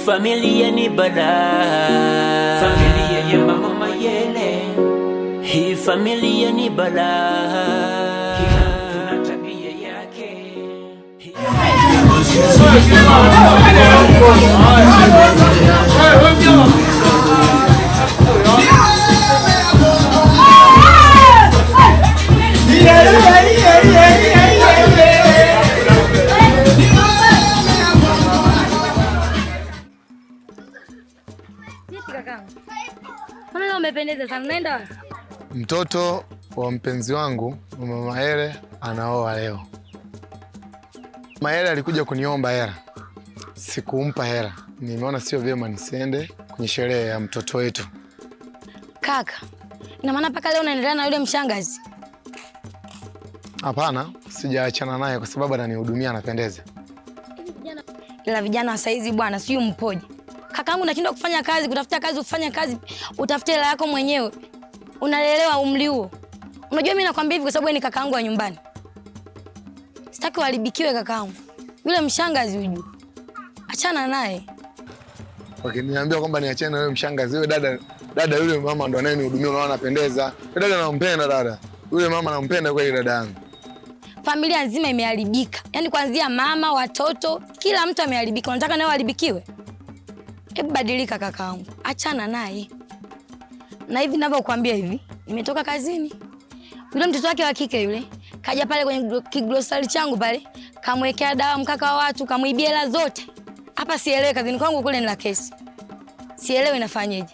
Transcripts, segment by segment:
familia ni balaa. Familia ya Mama Mayele. Hii familia ni balaa. Kila mtu na tabia yake. Umependeza sana. Unaenda? Mtoto wa mpenzi wangu Mama Mayele anaoa leo. Mayele alikuja kuniomba hela. Sikumpa hela. Nimeona sio vyema nisiende kwenye sherehe ya mtoto wetu. Kaka, ina maana paka leo unaendelea na yule mshangazi? Hapana, sijaachana naye kwa sababu ananihudumia, anapendeza. Ila vijana wa saizi bwana, sio mpoje. Kakaangu nashinda kufanya kazi, kutafuta kazi, ufanye kazi, utafute hela yako mwenyewe. Unalelewa umri huo. Unajua mimi nakwambia hivi kwa sababu ni kakaangu wa nyumbani. Sitaki uharibikiwe kakaangu. Yule mshangazi ujue. Achana naye. Wakiniambia kwamba niachane na yule mshangazi, yule dada yule mama ndo anayenihudumia, unaona anapendeza. Yule dada nampenda dada. Yule mama nampenda kweli dada yangu. Familia nzima imeharibika. Yaani kuanzia mama, watoto, kila mtu ameharibika. Unataka nawe uharibikiwe? Hebu badilika kakaangu. Achana naye. Na hivi ninavyokuambia hivi, nimetoka kazini. Yule mtoto wake wa kike yule kaja pale kwenye kiglosari changu pale, kamwekea dawa mkaka wa watu, kamuibia hela zote. Hapa sielewi, kazini kwangu kule ni la kesi. Sielewi inafanyaje.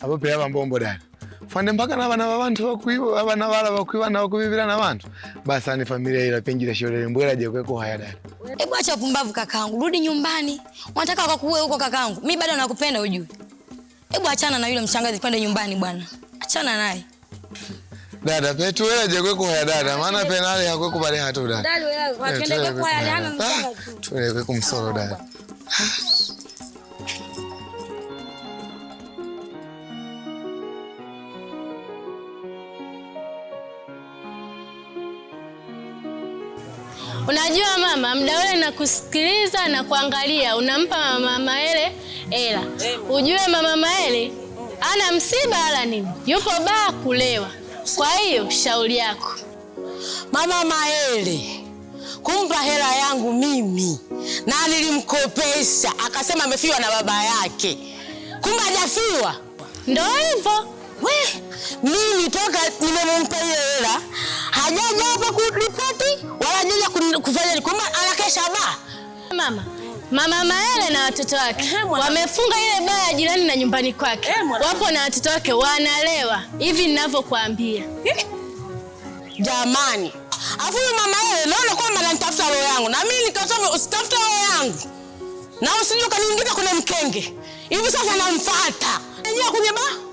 Hapo pia hapa mbombo dada. Fande mpaka na bana babantu bakuiba, abana bala bakuiba na bakubibira na bantu. Basi ni familia ile penjira shorele mbwela je kweko haya dada. Hebu acha upumbavu kakaangu, rudi nyumbani. Unataka wakakuue huko kakaangu. Mimi bado nakupenda ujue. Hebu achana na yule mshangazi, kwenda nyumbani bwana. Achana naye. Dada petu wewe je kweko haya dada, maana penali ya kweko pale hatu dada. Dada wewe kwenda kweko haya hana mshangazi. Tuele kweko msoro dada. Unajua mama, muda ule nakusikiliza na kuangalia, unampa Mama Mayele hela. Ujue Mama Mayele ana msiba wala nini, yupo baa kulewa. Kwa hiyo shauri yako. Mama Mayele kumpa hela yangu mimi, na nilimkopesha akasema amefiwa na baba yake. Kumbe hajafiwa. Ndio hivyo. Mimi toka nimempa hiyo hela hajaja hapa kuripoti wala hajaja kufanya, kwamba anakesha baa. Mama Mayele na watoto wake wamefunga ile baa ya jirani na nyumbani kwake. Wapo na watoto wake wanalewa hivi ninavyokuambia. Jamani, afu Mama Mayele naona kwamba ananitafuta roho yangu, na mimi nikasema usitafuta roho yangu, na usije kaniingiza kwenye mkenge. Hivi sasa namfuata yeye kwenye baa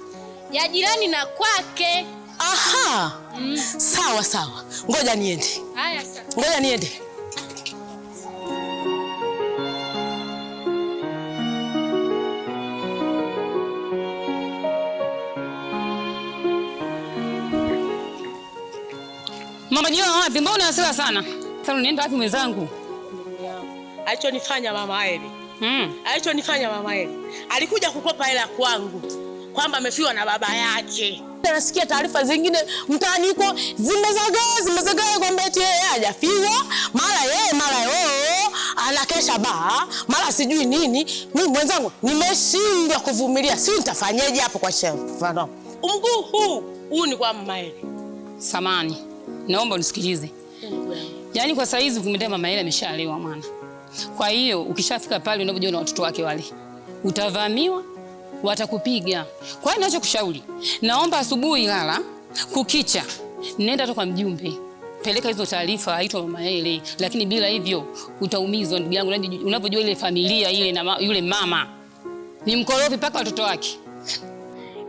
ya jirani na kwake. Aha. Sawa sawa. Ngoja niende. Haya sawa. Ngoja niende. Mama jiwa wapi? Mbona una hasira sana? Sasa unaenda wapi mwenzangu? Alichonifanya Mama Mayele. Alichonifanya Mama Mayele. Alikuja kukopa hela kwangu kwamba amefiwa na baba yake. Nasikia taarifa zingine mtaani huko zimezagaa kwamba eti yeye hajafiwa, mara yeye anakesha baa, mara sijui nini. Mimi mwenzangu nimeshindwa kuvumilia. Si nitafanyaje hapo kwa chef? Mguu huu ni kwa Mama Mayele. Samani, naomba unisikilize. Yaani kwa saizi ukimwendea Mama Mayele ameshalewa mwana. Kwa hiyo ukishafika pale unapojua na watoto wake wale, utavamiwa, watakupiga. Kwa hiyo ninachokushauri, naomba asubuhi lala, kukicha nenda tu kwa mjumbe. Peleka hizo taarifa aitwa Mama Mayele, lakini bila hivyo utaumizwa ndugu yangu. Unapojua ile familia ile na yule mama ni mkorofi mpaka watoto wake.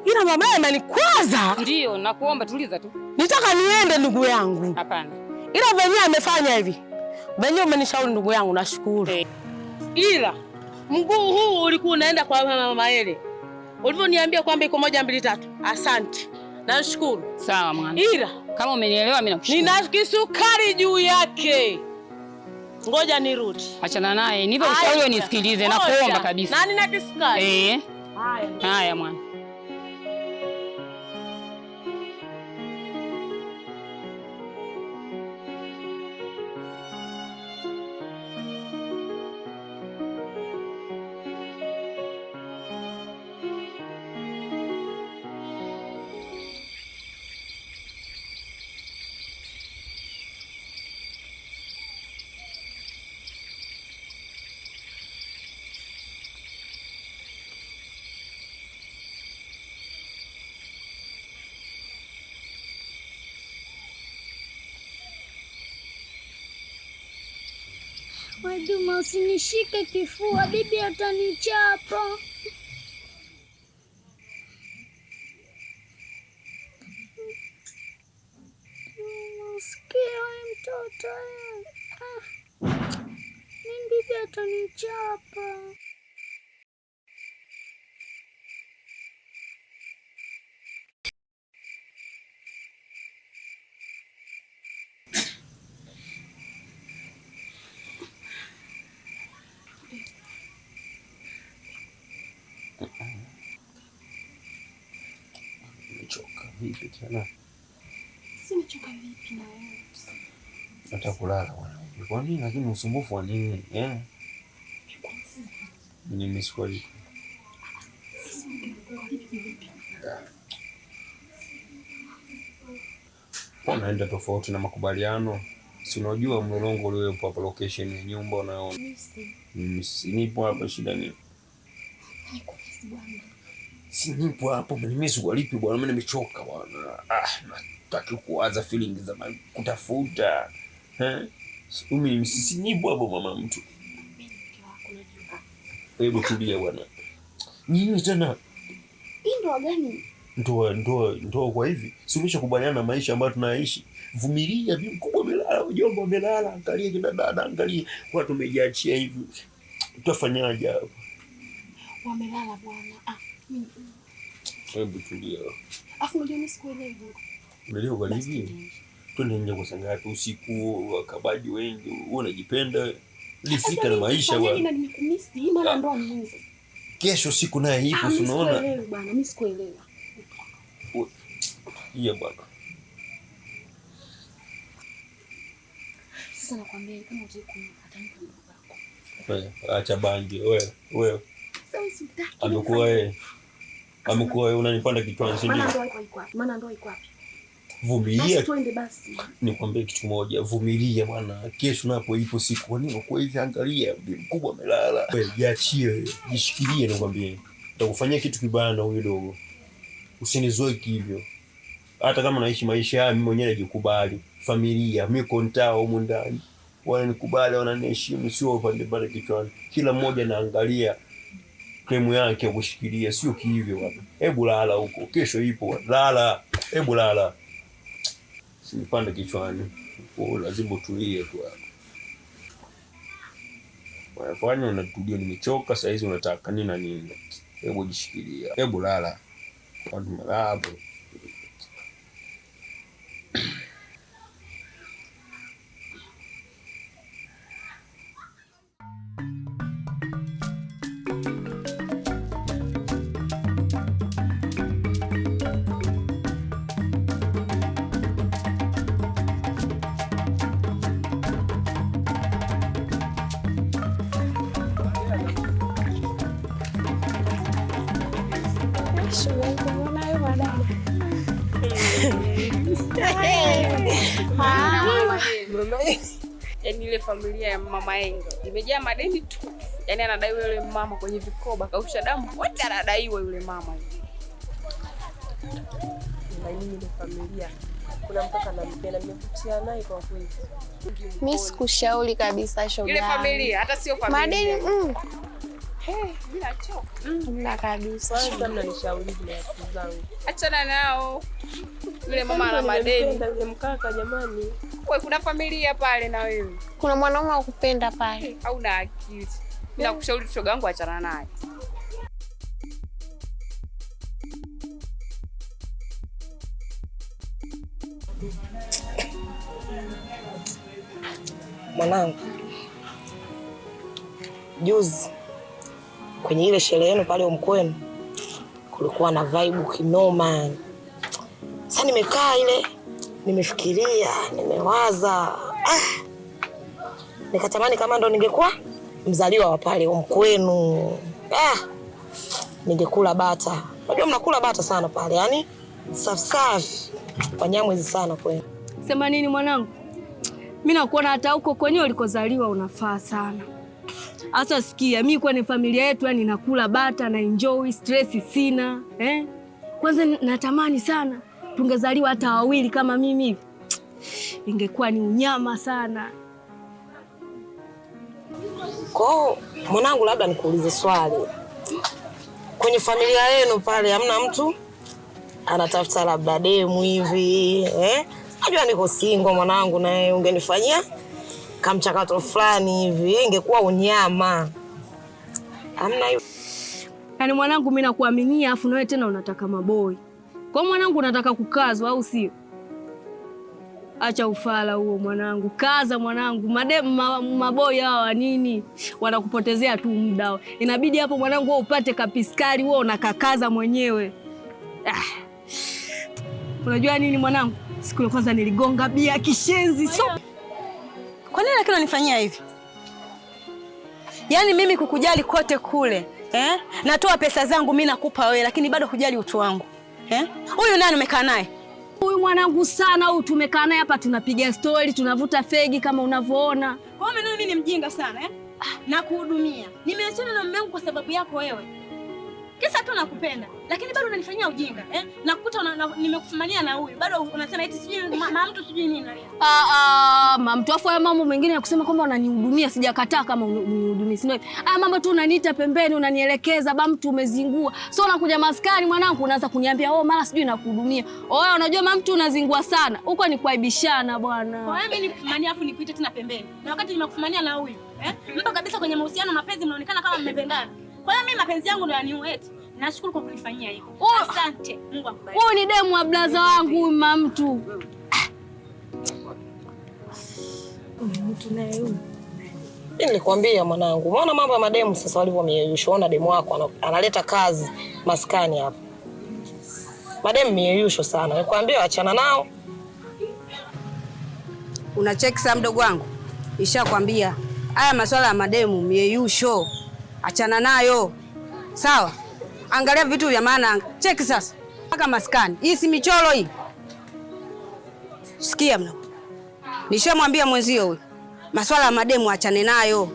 Ila Mama Mayele amenikwaza. Ndio, nakuomba tuliza tu. Nitaka niende ndugu yangu. Hapana. Ila venye amefanya hivi. Venye umenishauri ndugu yangu, nashukuru. Ila mguu huu ulikuwa unaenda kwa Mama Mayele. Ulivyoniambia kwamba iko 1 2 3. Asante. Nashukuru. Sawa mwana. Ila kama umenielewa mimi nakushukuru. Nina kisukari juu yake. Ngoja nirudi. Achana naye. Nipe ushauri unisikilize na kuomba kabisa. Nani na kisikali? Haya mwana. Juma, usinishike kifua, bibi atanichapa. Sikia mtoto. Mimi bibi atanichapa. Nimechoka vipi tena? Simechoka vipi na wewe? Hata kulala bwana. Kwa nini lakini usumbufu wa nini? Mimi swali. Unaenda tofauti na makubaliano. Si unajua mlolongo uliopo hapa, location ya nyumba unaona. Mimi nipo hapa, shida nini? Si nipo hapo, mimi swalipi bwana, mimi nimechoka bwana. Nataka kuanza feeling za kutafuta. Mimi si nipo hapo mama mtu. Hebu tulia bwana. Nini tena? Ndoa gani? Ndoa kwa hivi. Si umeshakubaliana na maisha ambayo tunaishi. Vumilia, bibi mkubwa amelala, mjomba amelala, angalia kina dada, angalia watu wamejiachia hivi. Utafanyaje hapo? Wamelala bwana. Hebu tulia. Afu ndio nisikuelewi. Unaelewa kwa nini? Twende nje kwa sangapi usiku, wakabaji wengi, wewe unajipenda. Lifika na maisha bwana. Mimi nimekumisi, maana ndoa ni nini sasa? Kesho siku naye ipo, unaona? Sikuelewi bwana, mimi sikuelewi. Bwana. Sasa nakwambia kama utaki atanipa ndugu yako. Wewe acha bangi wewe. Sasa usitaki. Amekuwa wewe unanipanda kichwani si ndio? Maana ndoa iko wapi? Vumilia. Basi twende basi. Nikwambie kitu kimoja, vumilia bwana. Kesho napo ipo siku, kwa nini uko hivi? Angalia mkubwa amelala. Wewe jiachie, jishikilie nikwambie. Nitakufanyia kitu kibaya na huyo dogo. Usinizoe hivyo. Hata kama naishi maisha haya mimi mwenyewe najikubali. Familia, mimi kontao humu ndani. Wananikubali, wananiheshimu, sio upande pale kichwani. Kila mmoja naangalia kremu yake kushikilia, sio hivyo bwana. Hebu lala huko. Kesho ipo. Lala. Hebu lala. Sinipande kichwani. Lazima utulie tu hapo. Wanafanya unatulia, nimechoka saa hizi unataka nini na nini? Hebu jishikilia. Hebu lala. Watu malabu. Yaani ile familia ya mama Engo imejaa madeni tu. Yaani anadaiwa yule mama kwenye vikoba, kausha damu wote anadaiwa yule mama. Na nini ile familia? Kuna mpaka nampenda, nimevutia naye kwa kweli. Mimi sikushauri kabisa shoga. Ile familia hata sio familia. Madeni bila choka. Bila kabisa. Kwanza mnanishauri vile watu zangu. Achana nao. Yule mama ana madeni. Yule mkaka jamani. Wewe kuna familia pale na wewe. Kuna mwanaume wa kupenda pale. Hauna akili. Mimi nakushauri shoga yangu achana naye. Mwanangu, juzi kwenye ile sherehe yenu pale Umkwenu kulikuwa na vibe kinoma. Sasa nimekaa ile nimefikiria, nimewaza. Nikatamani kama ndo ningekuwa mzaliwa wa pale Umkwenu. Ningekula bata. Unajua mnakula bata sana pale, yani safi. Wanyamwezi sana kwenu. Sema nini mwanangu? Mimi nakuona hata huko kwenyewe ulikozaliwa unafaa sana. Asa sikia, mimi kwenye familia yetu yani nakula bata na enjoy, stress sina, Kwanza natamani sana tungezaliwa hata wawili kama mimi hivi. Ingekuwa ni unyama sana. Kwa mwanangu, labda nikuulize swali. Kwenye familia yenu pale hamna mtu anatafuta labda demu hivi, Najua niko single mwanangu, na ungenifanyia kamchakato fulani hivi, ingekuwa unyama. Hamna hiyo. Yaani mwanangu, mimi nakuaminia afu na wewe tena unataka maboi. Kwa mwanangu unataka kukazwa au sio? Acha ufala huo mwanangu. Kaza mwanangu. Mademu maboi hawa nini? Wanakupotezea tu muda. Inabidi hapo mwanangu wewe upate kapiskari, wewe unakakaza mwenyewe. Unajua nini mwanangu? Siku ya kwanza niligonga bia kishenzi. Kwa nini lakini unanifanyia hivi? Yaani mimi kukujali kote kule, Natoa pesa zangu mimi nakupa wewe, lakini bado hujali utu wangu. Huyu nani umekaa naye? Huyu mwanangu sana, huyu tumekaa naye hapa tunapiga story, tunavuta fegi kama unavyoona. Kwa hiyo mimi ni mjinga sana, Na kuhudumia. Nimeachana na mume wangu kwa sababu yako wewe. Kisa tu nakupenda, lakini bado unanifanyia ujinga, Nakukuta nimekufumania na huyu. Bado unasema eti sijui mama mtu sijui nini. Mama mtu afu mambo mengine ya kusema kwamba unanihudumia, sijakataa kama unihudumia. Sio. Mambo tu unaniita pembeni, unanielekeza, ba mtu umezingua. So unakuja maskani mwanangu unaanza kuniambia, mara sijui nakuhudumia. Unajua mama mtu unazingua sana. Huko ni kuaibishana bwana. Kwa hiyo mimi nikufumania afu nikuite tena pembeni. Na wakati nimekufumania na huyu, Mpa kabisa kwenye mahusiano mapenzi mnaonekana kama mmependana. Kwa hiyo mimi mapenzi yangu ndio yaniua eti. Nashukuru kwa kunifanyia hivyo. Asante. Mungu akubariki. Huyu ni demu wa blaza wangu huyu mama mtu. Mtu naye huyu. Mimi nilikwambia mwanangu, umeona mambo ya mademu sasa walivyomeyeyusha. Ona demu wako analeta kazi maskani hapa. Mademu meyeyusho sana. Nikwambia achana nao. Unacheki saa mdogo wangu. Nishakwambia haya masuala ya mademu meyeyusho. Achana nayo. Sawa? Angalia vitu vya maana. Cheki sasa. Paka maskani. Hii si michoro hii. Sikia mno. Nishamwambia mwenzio huyu. Masuala ya mademu achane nayo.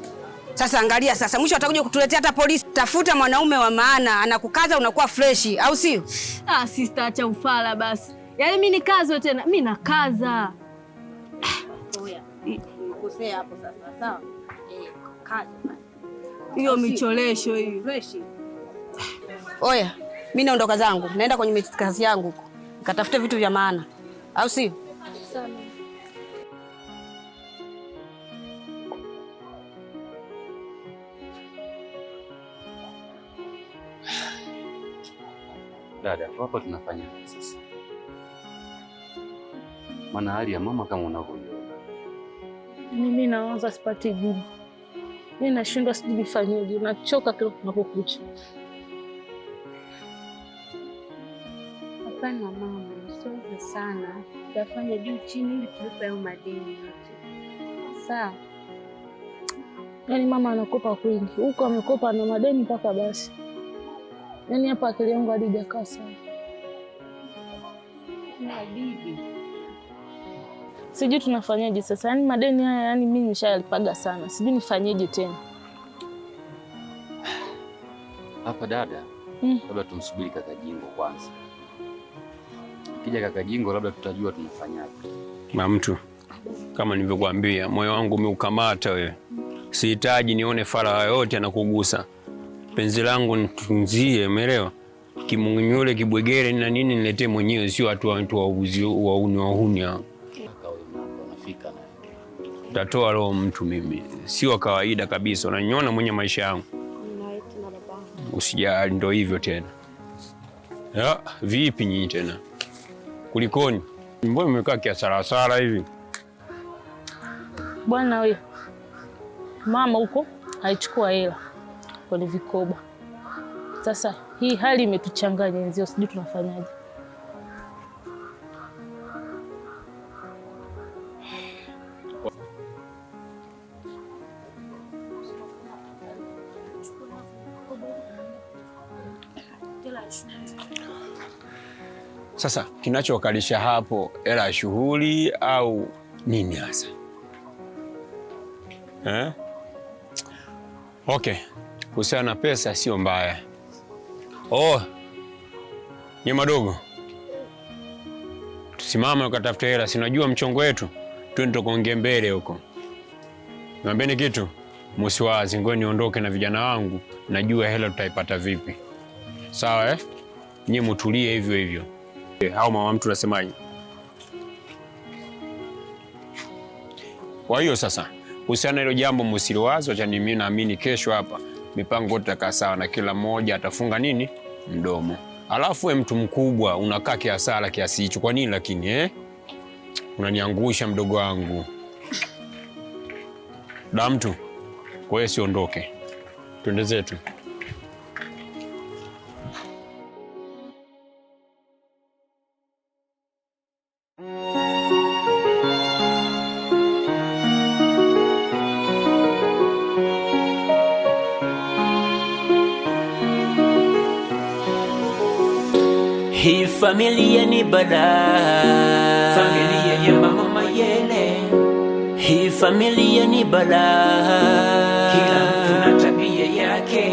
Sasa angalia sasa. Mwisho atakuja kutuletea hata polisi. Tafuta mwanaume wa maana, anakukaza unakuwa freshi, au sio? Sister acha ufala basi. Yaani mimi nikazo tena. Mimi nakaza. Oya. Nikosea hapo sasa. Sawa? Kaza. Hiyo micholesho hiyo. Freshi. Oya, mimi naondoka zangu. Naenda kwenye kazi yangu huko. Nikatafute vitu vya maana. Au sio? Sawa. Dada, hapa tunafanya sasa. Maana hali ya mama kama unavyoiona. Mimi naanza sipati jibu. Mimi nashindwa sijui nifanyeje. Nachoka kila tunapokucha. Hapana mama, usiwaze sana. Tutafanya juu chini ili tulipe hayo madeni yote. Sawa? Yaani mama anakopa kwingi. Huko amekopa na madeni mpaka basi. Yaani hapa akili yangu haijakaa sawa. Na bibi. Sijui tunafanyaje sasa. Yaani madeni haya yani mimi nishalipaga sana. Sijui nifanyeje tena. Hapa dada, labda tumsubiri kaka Jingo kwanza. Kija kaka Jingo labda tutajua tunafanyaje. Mama mtu, kama nilivyokuambia, moyo wangu umeukamata wewe. Sihitaji nione fara yoyote anakugusa. Penzi langu nitunzie, umeelewa? Kimungunyole kibwegere na nini niletee mwenyewe, sio watu wahuni hao. Unafika na Tatoa roho mtu mimi. Sio kawaida kabisa. Unaniona mwenye maisha yangu. Usijali, ndio hivyo tena. Vipi nyinyi tena? Kulikoni? Mbona mmekaa kiasara hivi? Bwana wewe. Mama huko alichukua hela kwenye vikoba. Sasa hii hali imetuchanganya nzio, sijui tunafanyaje. Sasa kinachokalisha hapo, hela ya shughuli au nini hasa? Okay, kuhusiana na pesa sio mbaya. Nye madogo, tusimame ukatafuta hela, sinajua mchongo wetu, twende tukaongee mbele huko. Niambeni kitu, msiwazi, ngoja niondoke na vijana wangu, najua hela tutaipata vipi. Sawa Nye mutulie hivyo hivyo. Hao mama mtu unasemaje? Kwa hiyo sasa, kuhusiana hilo jambo msiliwazi, acha mimi naamini kesho hapa mipango yote itakaa sawa na kila mmoja atafunga nini? Mdomo. Alafu wewe mtu mkubwa unakaa kiasala kiasi hicho. Kwa nini lakini unaniangusha mdogo wangu. Da mtu. Kwa hiyo siondoke. Twende zetu. Hii familia ni balaa, familia ya mama Mayele. Hii familia ni balaa, kila mtu na tabia yake.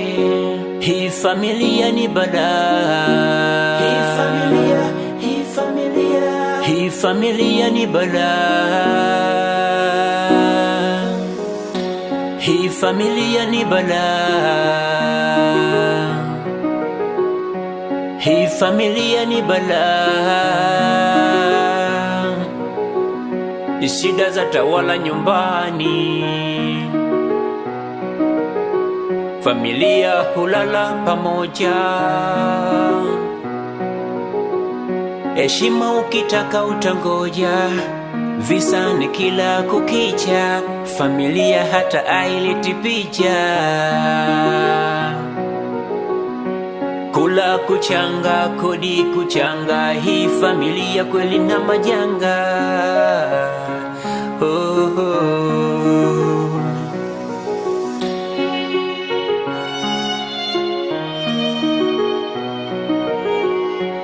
Hii familia ni balaa, hii familia ni balaa, hii familia ni balaa. Hii familia ni balaa, shida za tawala nyumbani, familia hulala pamoja, heshima ukitaka utangoja, visa ni kila kukicha, familia hata aileti picha. Kula kuchanga, kodi kuchanga, hii familia kweli na majanga.